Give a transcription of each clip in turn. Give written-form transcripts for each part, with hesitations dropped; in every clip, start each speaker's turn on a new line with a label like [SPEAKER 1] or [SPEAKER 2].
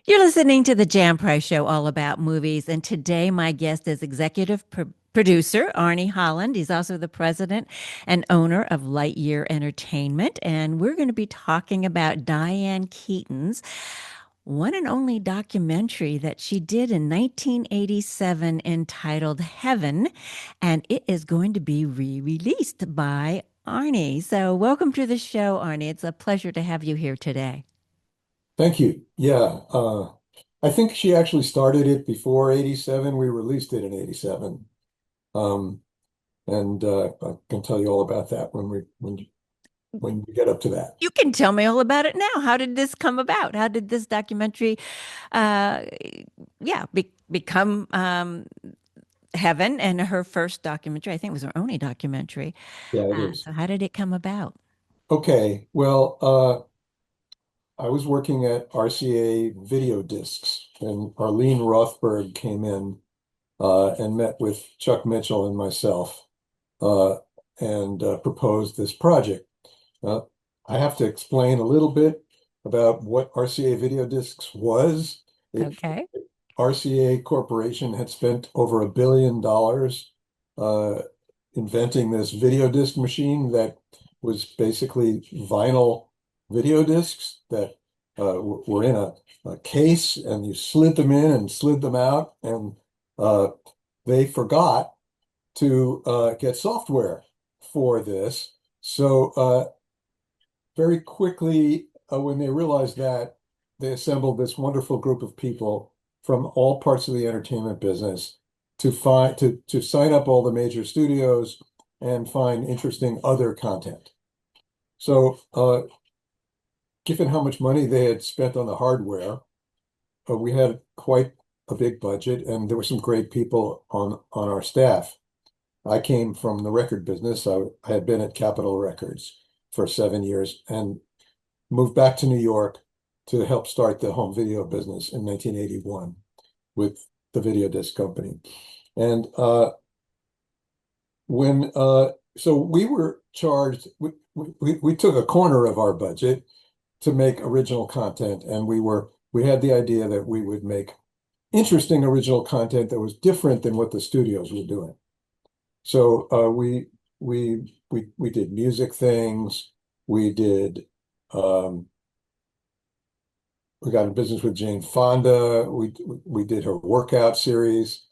[SPEAKER 1] You're listening to the Jam Price Show, all about movies. And today, my guest is producer Arnie Holland. He's also the president and owner of Lightyear Entertainment. And we're going to be talking about Diane Keaton's one and only documentary that she did in 1987 entitled Heaven. And it is going to be re released by Arnie. So, welcome to the show, Arnie. It's a pleasure to have you here today.
[SPEAKER 2] Thank you. Yeah, I think she actually started it before 87. We released it in 87. Um, and I can tell you all about that when we get up to that.
[SPEAKER 1] You can tell me all about it now. How did this come about? How did this documentary, uh, become Heaven and her first documentary? I think it was her only documentary.
[SPEAKER 2] Yeah, it is.
[SPEAKER 1] So how did it come about?
[SPEAKER 2] Okay. Well, I was working at RCA Video Discs, and Arlene Rothberg came in and met with Chuck Mitchell and myself uh, and proposed this project. Uh, I have to explain a little bit about what RCA Video Discs was. It,
[SPEAKER 1] Okay.
[SPEAKER 2] RCA Corporation had spent over $1 billion uh, inventing this video disc machine that was basically vinyl video discs that were in a case, and you slid them in and slid them out, and uh, they forgot to get software for this. So very quickly, when they realized that, they assembled this wonderful group of people from all parts of the entertainment business to sign up all the major studios and find interesting other content. So, given how much money they had spent on the hardware, we had quite a big budget, and there were some great people on our staff. I came from the record business. I had been at Capitol Records for 7 years and moved back to New York to help start the home video business in 1981 with the video disc company. And when so we were charged, we took a corner of our budget to make original content, and we had the idea that we would make interesting original content that was different than what the studios were doing. So we did music things. We did um, we got in business with Jane Fonda. We did her workout series.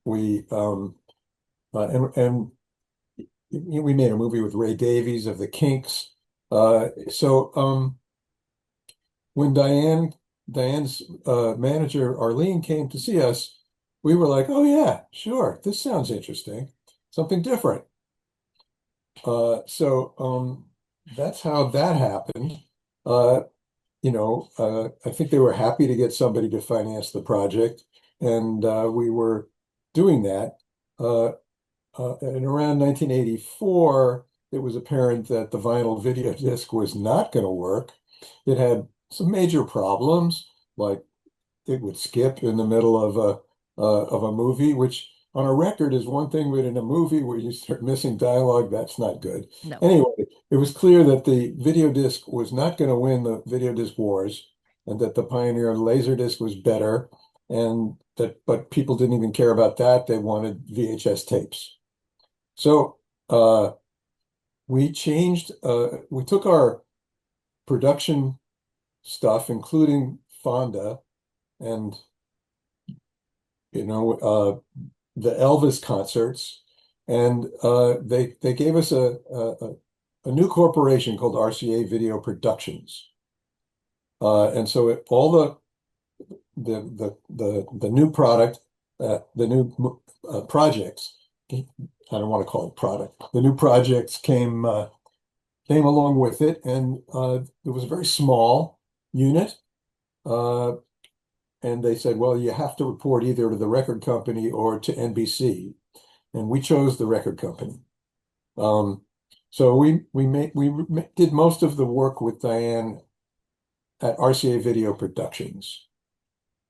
[SPEAKER 2] We and we made a movie with Ray Davies of the Kinks. So when Diane's manager Arlene came to see us, we were like, "Oh yeah, sure, this sounds interesting, something different." So that's how that happened. Uh, I think they were happy to get somebody to finance the project, and we were doing that. Uh, and around 1984, it was apparent that the vinyl video disc was not going to work. It had some major problems, like it would skip in the middle of a movie, which on a record is one thing, but in a movie where you start missing dialogue, that's not good.
[SPEAKER 1] No.
[SPEAKER 2] Anyway, it was clear that the video disc was not going to win the video disc wars, and that the Pioneer Laserdisc was better, and that but people didn't even care about that. They wanted VHS tapes. So we took our production stuff, including Fonda and you know, the Elvis concerts, and they gave us a new corporation called RCA Video Productions, and so all the new product, the new projects. I don't want to call it product. The new projects came along with it, and it was a very small unit. Uh, and they said, well, you have to report either to the record company or to NBC. And we chose the record company. Um, so we did most of the work with Diane at RCA Video Productions.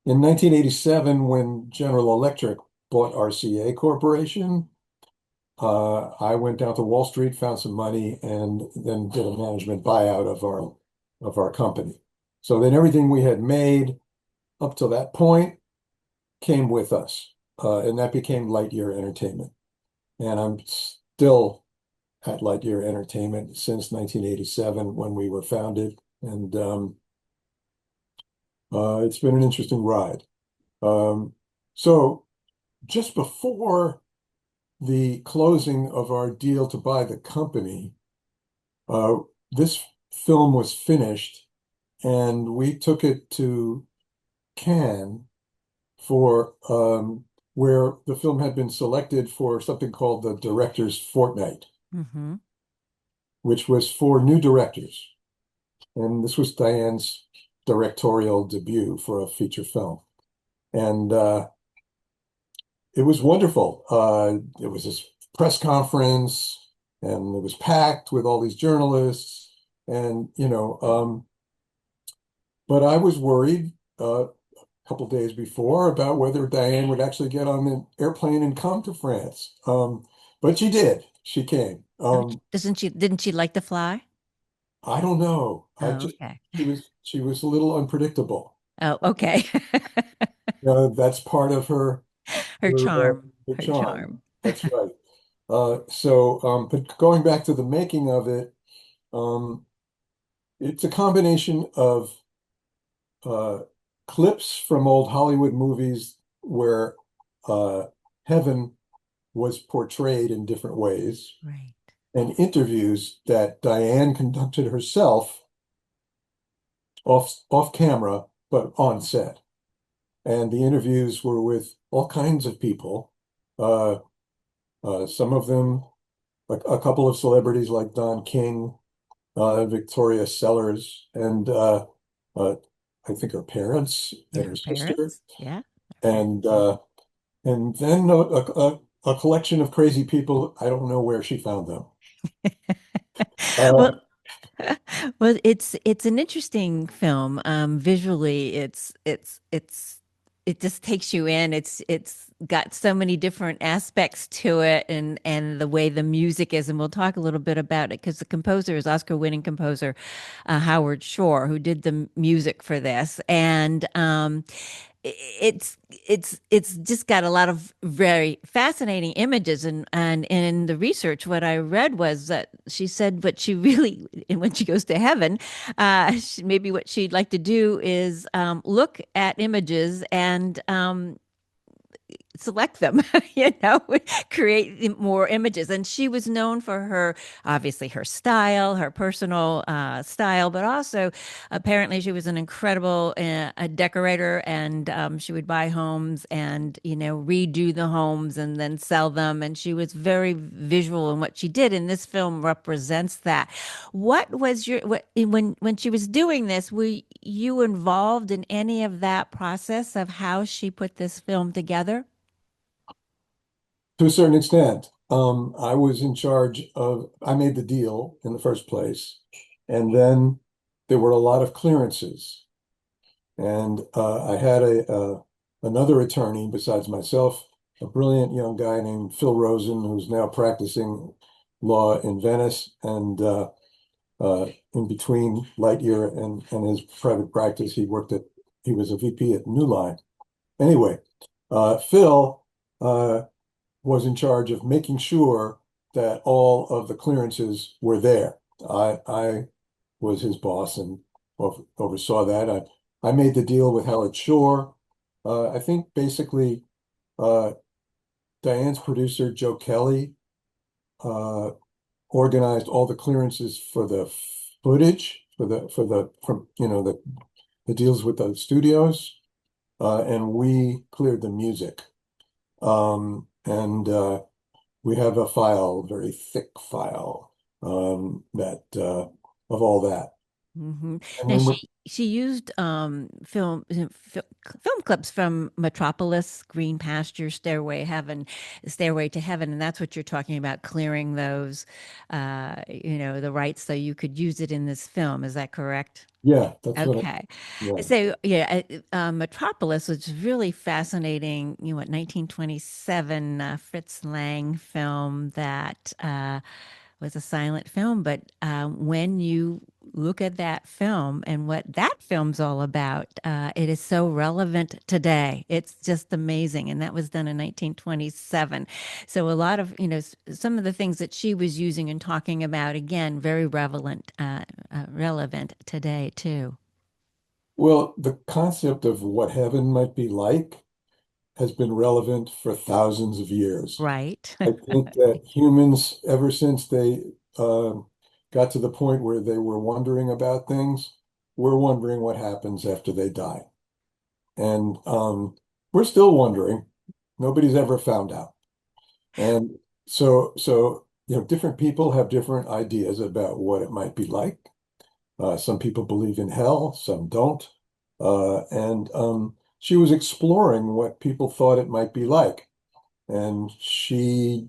[SPEAKER 2] In 1987, when General Electric bought RCA Corporation, I went down to Wall Street, found some money, and then did a management buyout of our company. So then everything we had made up to that point came with us, and that became Lightyear Entertainment. And I'm still at Lightyear Entertainment since 1987 when we were founded, and it's been an interesting ride. Um, so just before the closing of our deal to buy the company, uh, this film was finished, and we took it to Cannes for where the film had been selected for something called the Director's Fortnight,
[SPEAKER 1] Hmm.
[SPEAKER 2] which was for new directors. And this was Diane's directorial debut for a feature film. And it was wonderful. It was this press conference, and it was packed with all these journalists. And, but I was worried a couple days before about whether Diane would actually get on the airplane and come to France. But she did. She came.
[SPEAKER 1] Oh, doesn't she? Didn't she like to fly?
[SPEAKER 2] I don't know. I
[SPEAKER 1] Oh,
[SPEAKER 2] just
[SPEAKER 1] okay.
[SPEAKER 2] she was a little unpredictable.
[SPEAKER 1] Oh, okay.
[SPEAKER 2] That's part of
[SPEAKER 1] Her charm.
[SPEAKER 2] her
[SPEAKER 1] Her
[SPEAKER 2] charm.
[SPEAKER 1] charm.
[SPEAKER 2] That's right. But going back to the making of it, um, it's a combination of uh, clips from old Hollywood movies where uh, heaven was portrayed in different ways,
[SPEAKER 1] Right.
[SPEAKER 2] and interviews that Diane conducted herself off camera, but on set. And the interviews were with all kinds of people. Uh, some of them, like a couple of celebrities like Don King, Victoria Sellers, and uh, I think her parents
[SPEAKER 1] Yeah,
[SPEAKER 2] and her
[SPEAKER 1] her
[SPEAKER 2] sister,
[SPEAKER 1] parents. Yeah, her
[SPEAKER 2] and
[SPEAKER 1] parents.
[SPEAKER 2] uh, and then a collection of crazy people. I don't know where she found them.
[SPEAKER 1] Well,
[SPEAKER 2] Uh,
[SPEAKER 1] well, it's an interesting film. Visually, it just takes you in. It's got so many different aspects to it, and the way the music is. And we'll talk a little bit about it because the composer is Oscar-winning composer Howard Shore, who did the music for this, and it's just got a lot of very fascinating images and in the research what I read was that she said what she really and when she goes to heaven maybe what she'd like to do is look at images and select them, you know, create more images. And she was known for her, obviously, her style, her personal style, but also apparently she was an incredible a decorator and she would buy homes and, you know, redo the homes and then sell them. And she was very visual in what she did. And this film represents that. What was when she was doing this, were you involved in any of that process of how she put this film together?
[SPEAKER 2] to a certain extent, I was in charge of. I made the deal in the first place, and then there were a lot of clearances. And I had another attorney besides myself, a brilliant young guy named Phil Rosen, who's now practicing law in Venice. And in between Lightyear and his private practice, he was a VP at New Line. Anyway, Phil was in charge of making sure that all of the clearances were there. I was his boss and oversaw that. I made the deal with Howard Shore. I think basically uh, Diane's producer, Joe Kelly, uh, organized all the clearances for the footage from the deals with the studios, and we cleared the music. And we have a file, very thick file, that of all that.
[SPEAKER 1] Hmm.
[SPEAKER 2] And
[SPEAKER 1] Now
[SPEAKER 2] then we're
[SPEAKER 1] she used film clips from Metropolis, Green Pasture, Stairway to Heaven, and that's what you're talking about, clearing those, you know, the rights so you could use it in this film. Is that correct?
[SPEAKER 2] Yeah, that's what
[SPEAKER 1] Okay.
[SPEAKER 2] yeah.
[SPEAKER 1] So yeah, Metropolis was really fascinating. You know, what 1927 Fritz Lang film that was a silent film. But when you look at that film and what that film's all about, it is so relevant today. It's just amazing. And that was done in 1927. So a lot of, some of the things that she was using and talking about, again, very relevant today too.
[SPEAKER 2] Well, the concept of what heaven might be like has been relevant for thousands of years.
[SPEAKER 1] Right.
[SPEAKER 2] I think that humans, ever since they got to the point where they were wondering about things, we're wondering what happens after they die. And we're still wondering. Nobody's ever found out. And different people have different ideas about what it might be like. Some people believe in hell, some don't. And she was exploring what people thought it might be like. And she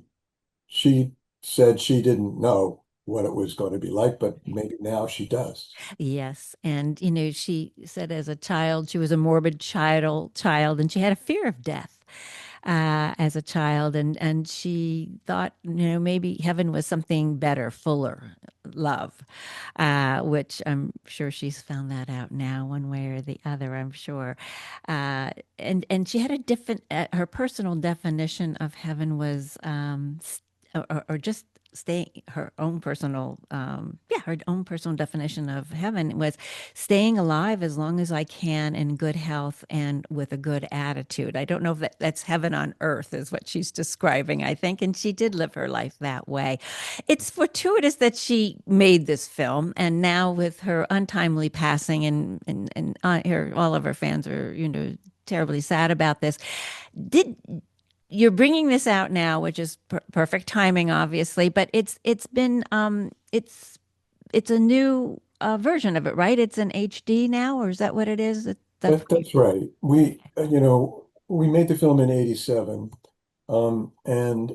[SPEAKER 2] said she didn't know what it was going to be like, but maybe now she does.
[SPEAKER 1] Yes. And, she said as a child, she was a morbid child, and she had a fear of death as a child. And she thought, maybe heaven was something better, fuller, love, which I'm sure she's found that out now, one way or the other, I'm sure. And she had a different, her personal definition of heaven was, or just staying her own personal definition of heaven was staying alive as long as I can in good health and with a good attitude. I don't know if that's heaven on earth is what she's describing, I think, and she did live her life that way. It's fortuitous that she made this film, and now with her untimely passing, and all of her fans are terribly sad about this. Did You're bringing this out now, which is perfect timing, obviously, but it's a new version of it, right? It's an HD now, or is that what it is? That's what you.
[SPEAKER 2] That's right. We made the film in '87, and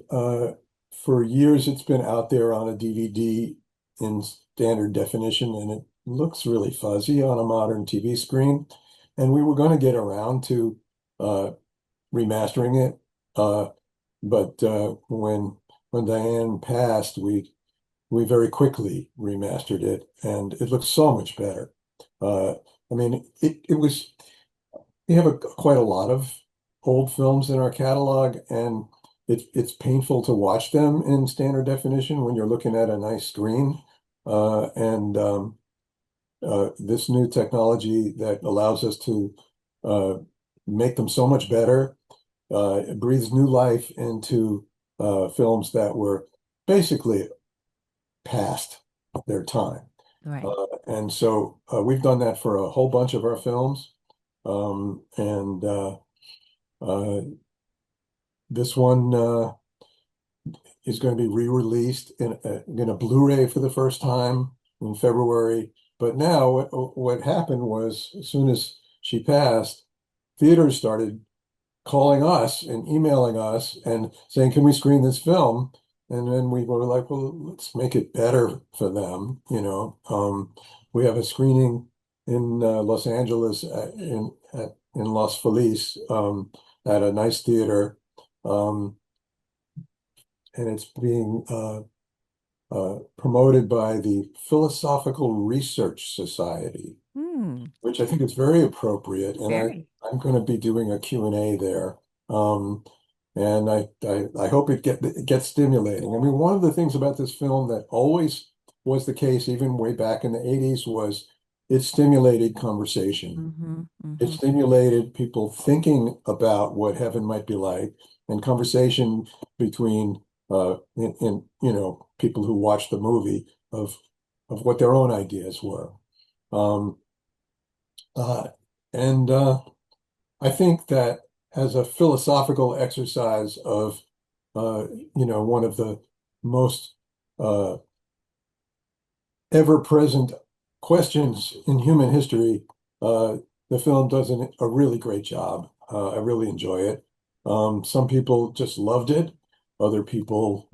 [SPEAKER 2] for years it's been out there on a DVD in standard definition, and it looks really fuzzy on a modern TV screen. And we were going to get around to uh, remastering it, but when Diane passed, we very quickly remastered it, and it looks so much better. Uh, I mean, it was. We have quite a lot of old films in our catalog, and it's painful to watch them in standard definition when you're looking at a nice screen. And this new technology that allows us to uh, make them so much better, it breathes new life into films that were basically past their time.
[SPEAKER 1] Right.
[SPEAKER 2] And so we've done that for a whole bunch of our films. And uh, this one is going to be re-released in a Blu-ray for the first time in February. But now what happened was, as soon as she passed, theaters started calling us and emailing us and saying, "Can we screen this film?" And then we were like, "Well, let's make it better for them." We have a screening in Los Angeles in Los Feliz at a nice theater, um, and it's being promoted by the Philosophical Research Society,
[SPEAKER 1] Hmm.
[SPEAKER 2] which I think is very appropriate. And
[SPEAKER 1] Very.
[SPEAKER 2] I'm going to be doing a Q&A there. Um, and I hope it gets stimulating. I mean, one of the things about this film that always was the case, even way back in the '80s, was it stimulated conversation.
[SPEAKER 1] Mm-hmm.
[SPEAKER 2] It
[SPEAKER 1] Mm-hmm.
[SPEAKER 2] stimulated people thinking about what heaven might be like, and conversation between people who watched the movie of what their own ideas were. Um, uh, and I think that as a philosophical exercise of one of the most uh, ever-present questions in human history, the film does a really great job. I really enjoy it. Some people just loved it. Other people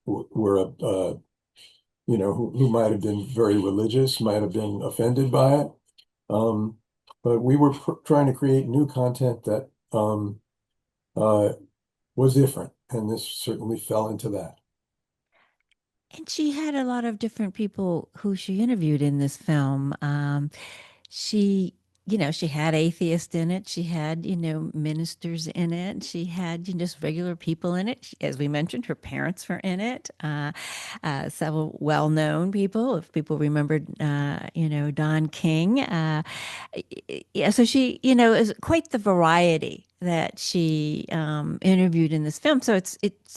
[SPEAKER 2] were, who might have been very religious, might have been offended by it. Um, but we were trying to create new content that uh, was different, and this certainly fell into that.
[SPEAKER 1] And she had a lot of different people who she interviewed in this film. She, she had atheists in it. She had, ministers in it. She had, just regular people in it. As we mentioned, her parents were in it. Several well-known people, if people remembered, Don King. Yeah, so she, is quite the variety that she interviewed in this film. So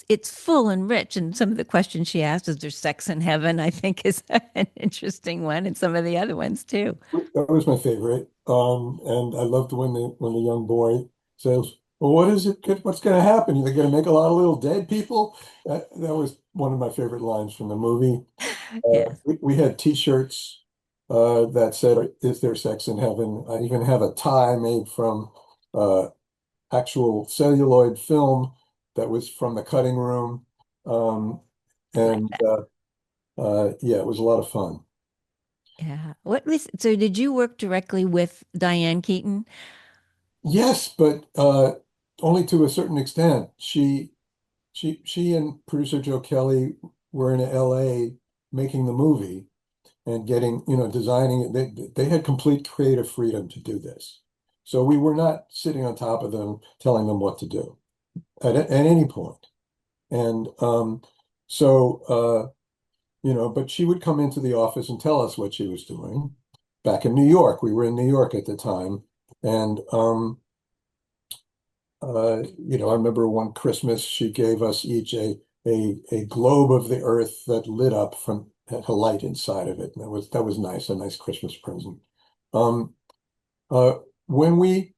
[SPEAKER 1] it's full and rich. And some of the questions she asked, is there sex in heaven? I think is an interesting one, and some of the other ones too.
[SPEAKER 2] That was my favorite. And I loved when the young boy says, "Well, what is it? What's going to happen? They're going to make a lot of little dead people." That was one of my favorite lines from the movie.
[SPEAKER 1] Yes.
[SPEAKER 2] We had T-shirts that said, "Is there sex in heaven?" I even have a tie made from uh, actual celluloid film that was from the cutting room. Um,
[SPEAKER 1] I like
[SPEAKER 2] and
[SPEAKER 1] that.
[SPEAKER 2] yeah, it was a lot of fun.
[SPEAKER 1] Yeah. So did you work directly with Diane Keaton?
[SPEAKER 2] Yes, but only to a certain extent. She and producer Joe Kelly were in LA making the movie and getting, designing it. They had complete creative freedom to do this. So we were not sitting on top of them, telling them what to do at any point. And but she would come into the office and tell us what she was doing. Back in New York, we were in New York at the time. And I remember one Christmas she gave us each a globe of the earth that lit up from had a light inside of it. And that was nice, a nice Christmas present. Um, uh, when we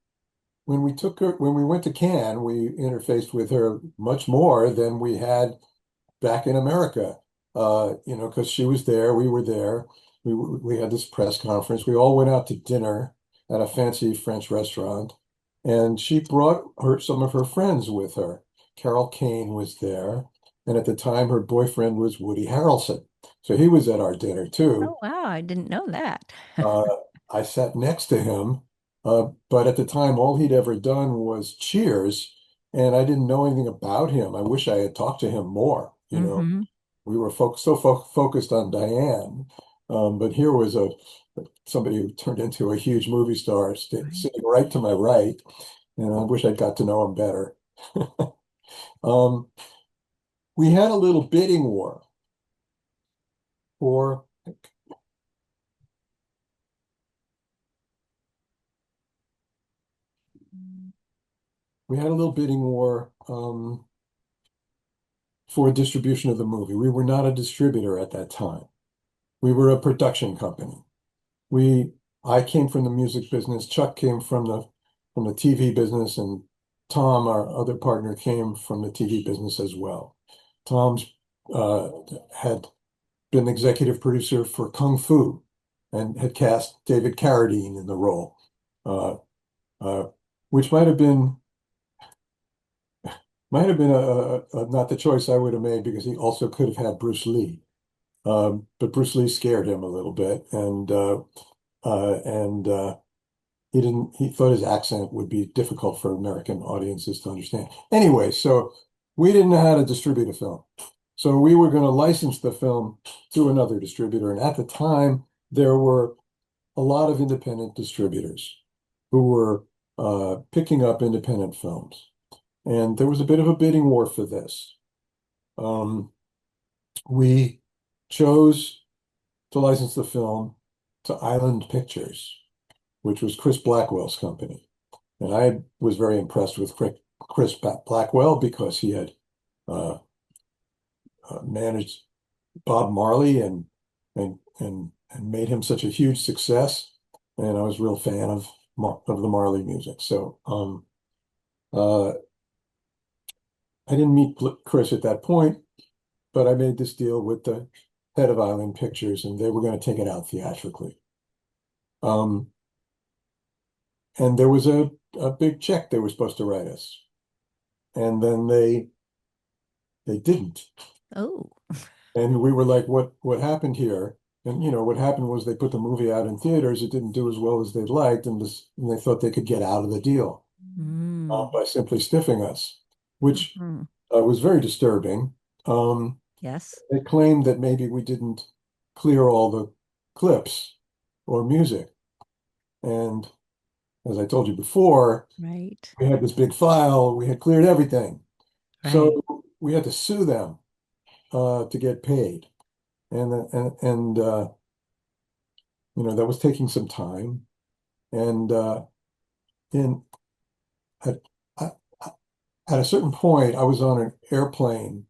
[SPEAKER 2] when we went to Cannes, we interfaced with her much more than we had back in America. Because she was there, we were there. We had this press conference. We all went out to dinner at a fancy French restaurant, and she brought some of her friends with her. Carol Kane was there, and at the time, her boyfriend was Woody Harrelson, so he was at our dinner too.
[SPEAKER 1] Oh, wow. I didn't know that.
[SPEAKER 2] Uh, I sat next to him, but at the time, all he'd ever done was Cheers, and I didn't know anything about him. I wish I had talked to him more.
[SPEAKER 1] Hmm.
[SPEAKER 2] We were focused on Diane, but here was somebody who turned into a huge movie star
[SPEAKER 1] Right.
[SPEAKER 2] sitting right to my right, and I wish I'd got to know him better. Um, we had a little bidding war for we had a little bidding war for distribution of the movie. We were not a distributor at that time. We were a production company. We I came from the music business. Chuck came from the TV business, and Tom, our other partner, came from the TV business as well. Tom's uh, had been executive producer for Kung Fu and had cast David Carradine in the role, uh, uh, which might have been not the choice I would have made because he also could have had Bruce Lee. But Bruce Lee scared him a little bit, and he thought his accent would be difficult for American audiences to understand. Anyway, so we didn't know how to distribute a film. So we were going to license the film to another distributor. And at the time, there were a lot of independent distributors who were picking up independent films. And there was a bit of a bidding war for this. Um, we chose to license the film to Island Pictures, which was Chris Blackwell's company. And I was very impressed with Chris Blackwell because he had uh, managed Bob Marley and made him such a huge success. And I was a real fan of the Marley music. So I didn't meet Chris at that point, but I made this deal with the head of Island Pictures, and they were going to take it out theatrically. Um, and there was a big check they were supposed to write us, and then they didn't.
[SPEAKER 1] Oh.
[SPEAKER 2] And we were like, what happened here? And what happened was they put the movie out in theaters. It didn't do as well as they'd liked, and they thought they could get out of the deal
[SPEAKER 1] Mm.
[SPEAKER 2] by simply stiffing us, which
[SPEAKER 1] Hmm.
[SPEAKER 2] was very disturbing. Um,
[SPEAKER 1] Yes.
[SPEAKER 2] They claimed that maybe we didn't clear all the clips or music. And as I told you before,
[SPEAKER 1] Right.
[SPEAKER 2] we had this big file, we had cleared everything.
[SPEAKER 1] Right.
[SPEAKER 2] So we had to sue them to get paid. And that was taking some time. And in at, at at a certain point, I was on an airplane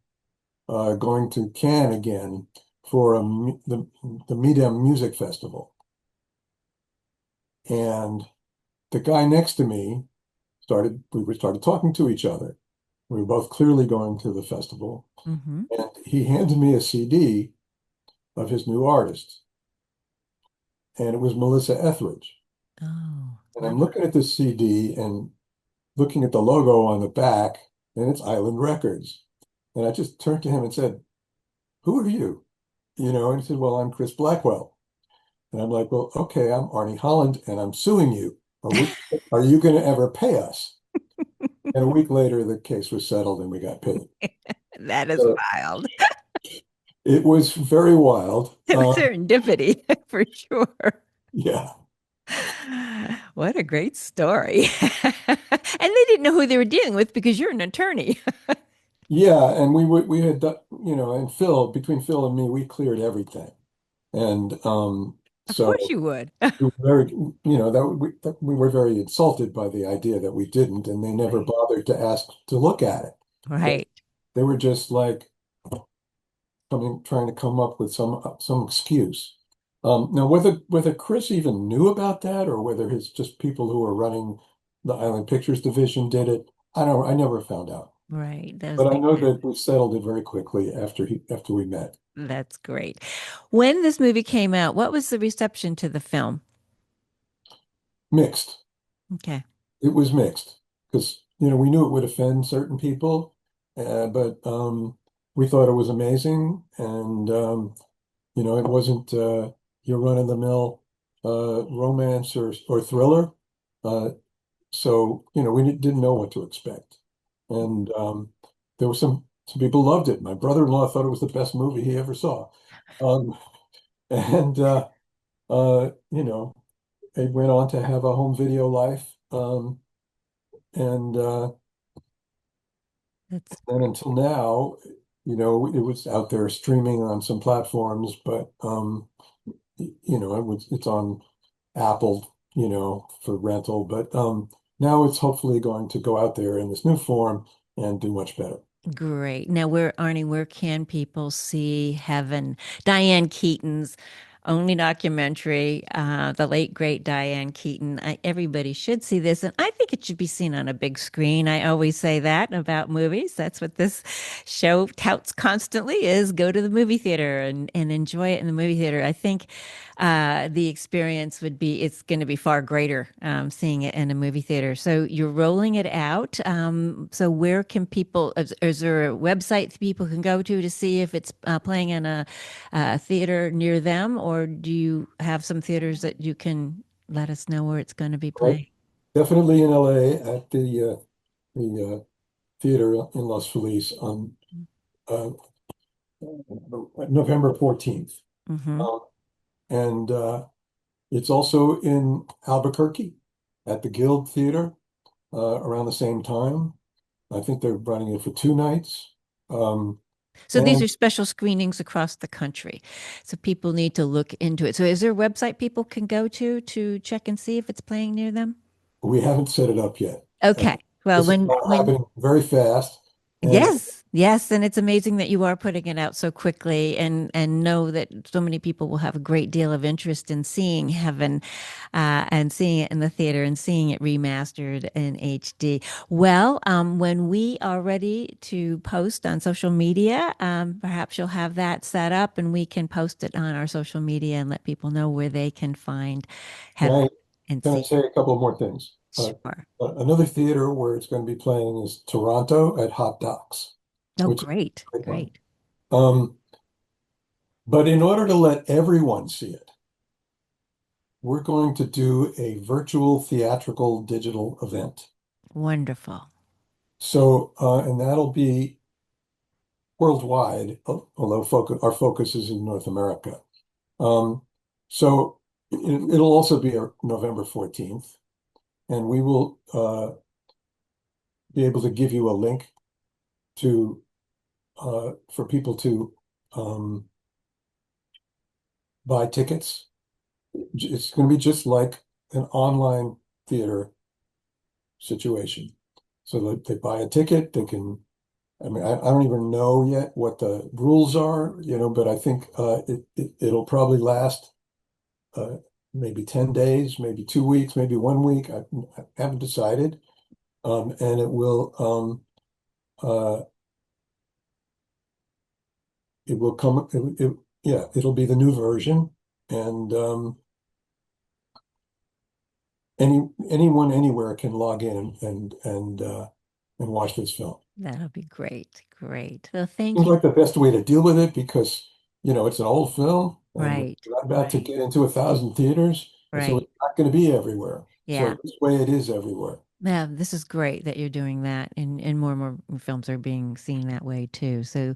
[SPEAKER 2] going to Cannes again for the Midem Music Festival. And the guy next to me started talking to each other. We were both clearly going to the festival.
[SPEAKER 1] Mm-hmm.
[SPEAKER 2] And he handed me a CD of his new artist, and it was Melissa Etheridge.
[SPEAKER 1] Oh,
[SPEAKER 2] And I'm
[SPEAKER 1] wonderful.
[SPEAKER 2] looking at this CD and looking at the logo on the back, and it's Island Records. And I just turned to him and said, "Who are you?" And he said, "Well, I'm Chris Blackwell." And I'm like, "Well, okay, I'm Arnie Holland, and I'm suing you. Are you going to ever pay us?" And a week later, the case was settled and we got paid.
[SPEAKER 1] That is
[SPEAKER 2] So
[SPEAKER 1] wild.
[SPEAKER 2] it was very wild.
[SPEAKER 1] It was serendipity for sure.
[SPEAKER 2] Yeah.
[SPEAKER 1] What a great story. And they didn't know who they were dealing with because you're an attorney.
[SPEAKER 2] Yeah, and we had and between Phil and me, we cleared everything. And
[SPEAKER 1] Of course
[SPEAKER 2] so
[SPEAKER 1] you would.
[SPEAKER 2] we were very, that we were very insulted by the idea that we didn't, and they never
[SPEAKER 1] Right.
[SPEAKER 2] bothered to ask to look at it. They,
[SPEAKER 1] Right.
[SPEAKER 2] they were just like trying to come up with some excuse. Now, whether Chris even knew about that or whether it's just people who were running the Island Pictures division did it, I never found out.
[SPEAKER 1] Right. Those
[SPEAKER 2] But I
[SPEAKER 1] big
[SPEAKER 2] know
[SPEAKER 1] men.
[SPEAKER 2] that we settled it very quickly after we met.
[SPEAKER 1] That's great. When this movie came out, what was the reception to the film?
[SPEAKER 2] Mixed.
[SPEAKER 1] Okay.
[SPEAKER 2] It was mixed because we knew it would offend certain people, but we thought it was amazing, and it wasn't your run-of-the-mill romance or thriller. Uh, so we didn't know what to expect, and there were some people loved it. My brother-in-law thought it was the best movie he ever saw, um, and it went on to have a home video life. And
[SPEAKER 1] That's
[SPEAKER 2] and until now, it was out there streaming on some platforms, but it's on Apple, for rental. But now it's hopefully going to go out there in this new form and do much better.
[SPEAKER 1] great. Now, Arnie, where can people see Heaven? Diane Keaton's only documentary, the late great Diane Keaton. Everybody should see this, and I think it should be seen on a big screen. I always say that about movies. That's what this show touts constantly: is go to the movie theater and enjoy it in the movie theater. I think the experience would be it's going to be far greater seeing it in a movie theater. So you're rolling it out. So where can people? Is there a website that people can go to see if it's playing in a theater near them, or do you have some theaters that you can let us know where it's going to be
[SPEAKER 2] Right?
[SPEAKER 1] playing?
[SPEAKER 2] Definitely in LA at the theater in Los Feliz on uh, November 14th.
[SPEAKER 1] Hmm.
[SPEAKER 2] Um, and it's also in Albuquerque at the Guild Theater around the same time. I think they're running it for 2 nights. Um,
[SPEAKER 1] So these
[SPEAKER 2] and
[SPEAKER 1] are special screenings across the country. So people need to look into it. So is there a website people can go to check and see if it's playing near them?
[SPEAKER 2] we haven't set it up yet. Uh,
[SPEAKER 1] Okay. Well,
[SPEAKER 2] this is
[SPEAKER 1] when
[SPEAKER 2] all
[SPEAKER 1] when
[SPEAKER 2] happening very fast. And
[SPEAKER 1] yes, yes, and it's amazing that you are putting it out so quickly, and know that so many people will have a great deal of interest in seeing Heaven, and seeing it in the theater and seeing it remastered in HD. Well, when we are ready to post on social media, perhaps you'll have that set up, and we can post it on our social media and let people know where they can find
[SPEAKER 2] can
[SPEAKER 1] Heaven
[SPEAKER 2] I,
[SPEAKER 1] and
[SPEAKER 2] can I
[SPEAKER 1] see.
[SPEAKER 2] say a couple more things?
[SPEAKER 1] Sure.
[SPEAKER 2] Another theater where it's going to be playing is Toronto at Hot Docs,
[SPEAKER 1] Oh,
[SPEAKER 2] which is
[SPEAKER 1] great,
[SPEAKER 2] a great one.
[SPEAKER 1] great,
[SPEAKER 2] Um, but in order to let everyone see it, we're going to do a virtual theatrical digital event.
[SPEAKER 1] wonderful.
[SPEAKER 2] So, and that'll be worldwide, although our focus is in North America. Um, so it'll also be November 14th, and we will be able to give you a link to for people to um, buy tickets. It's going to be just like an online theater situation. So they buy a ticket, they can, I mean, I don't even know yet what the rules are, but I think it'll probably last uh, maybe 10 days, maybe 2 weeks, maybe 1 week. I haven't decided. And uh, it will come, yeah, it'll be the new version. And anyone anywhere can log in and watch this film.
[SPEAKER 1] That'll be great. Great. Well, thank
[SPEAKER 2] Seems
[SPEAKER 1] you.
[SPEAKER 2] like the best way to deal with it because, it's an old film and we're
[SPEAKER 1] Right.
[SPEAKER 2] not about to
[SPEAKER 1] Right.
[SPEAKER 2] get into 1,000 theaters. And so
[SPEAKER 1] Right.
[SPEAKER 2] it's not going to be everywhere.
[SPEAKER 1] Yeah.
[SPEAKER 2] So this way it is everywhere.
[SPEAKER 1] Yeah, this is great that you're doing that, and more and more films are being seen that way too. So,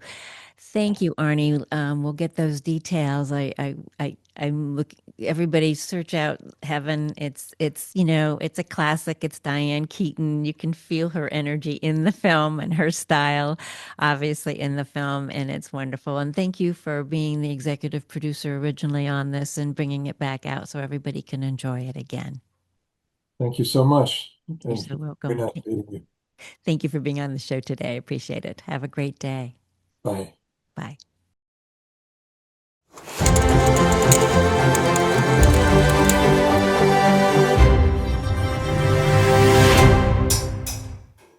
[SPEAKER 1] thank you, Arnie. We'll get those details. I'm look. Everybody search out Heaven. It's a classic. It's Diane Keaton. You can feel her energy in the film and her style, obviously in the film, and it's wonderful. And thank you for being the executive producer originally on this and bringing it back out so everybody can enjoy it again.
[SPEAKER 2] Thank you so much.
[SPEAKER 1] You're
[SPEAKER 2] And
[SPEAKER 1] so
[SPEAKER 2] very
[SPEAKER 1] welcome.
[SPEAKER 2] nice meeting you.
[SPEAKER 1] Thank you for being on the show today. I appreciate it. Have a great day.
[SPEAKER 2] Bye.
[SPEAKER 1] Bye.